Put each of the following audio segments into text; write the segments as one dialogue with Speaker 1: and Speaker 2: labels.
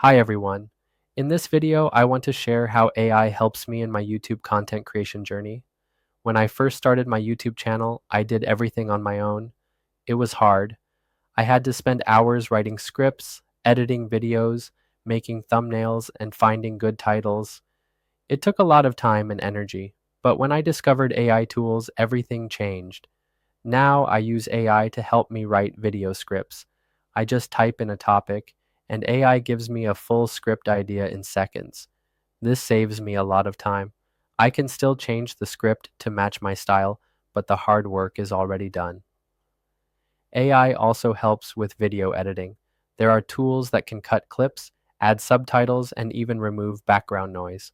Speaker 1: Hi everyone. In this video, I want to share how AI helps me in my YouTube content creation journey. When I first started my YouTube channel, I did everything on my own. It was hard. I had to spend hours writing scripts, editing videos, making thumbnails, and finding good titles. It took a lot of time and energy, but when I discovered AI tools, everything changed. Now I use AI to help me write video scripts. I just type in a topic, and AI gives me a full script idea in seconds. This saves me a lot of time. I can still change the script to match my style, but the hard work is already done. AI also helps with video editing. There are tools that can cut clips, add subtitles, and even remove background noise.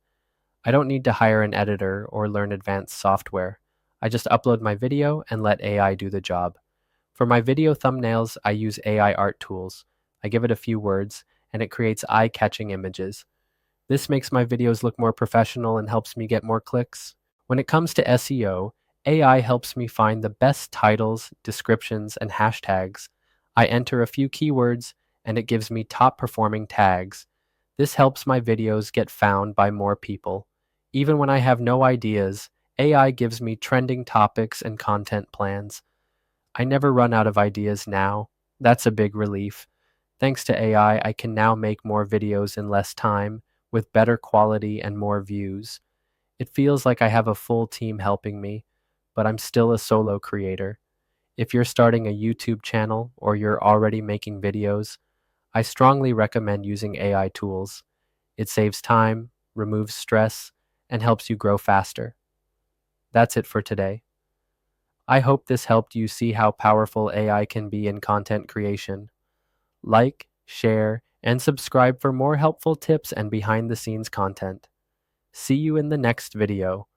Speaker 1: I don't need to hire an editor or learn advanced software. I just upload my video and let AI do the job. For my video thumbnails, I use AI art tools. I give it a few words, and it creates eye-catching images. This makes my videos look more professional and helps me get more clicks. When it comes to SEO, AI helps me find the best titles, descriptions, and hashtags. I enter a few keywords, and it gives me top-performing tags. This helps my videos get found by more people. Even when I have no ideas, AI gives me trending topics and content plans. I never run out of ideas now. That's a big relief. Thanks to AI, I can now make more videos in less time, with better quality and more views. It feels like I have a full team helping me, but I'm still a solo creator. If you're starting a YouTube channel or you're already making videos, I strongly recommend using AI tools. It saves time, removes stress, and helps you grow faster. That's it for today. I hope this helped you see how powerful AI can be in content creation. Like, share, and subscribe for more helpful tips and behind the scenes content. See you in the next video.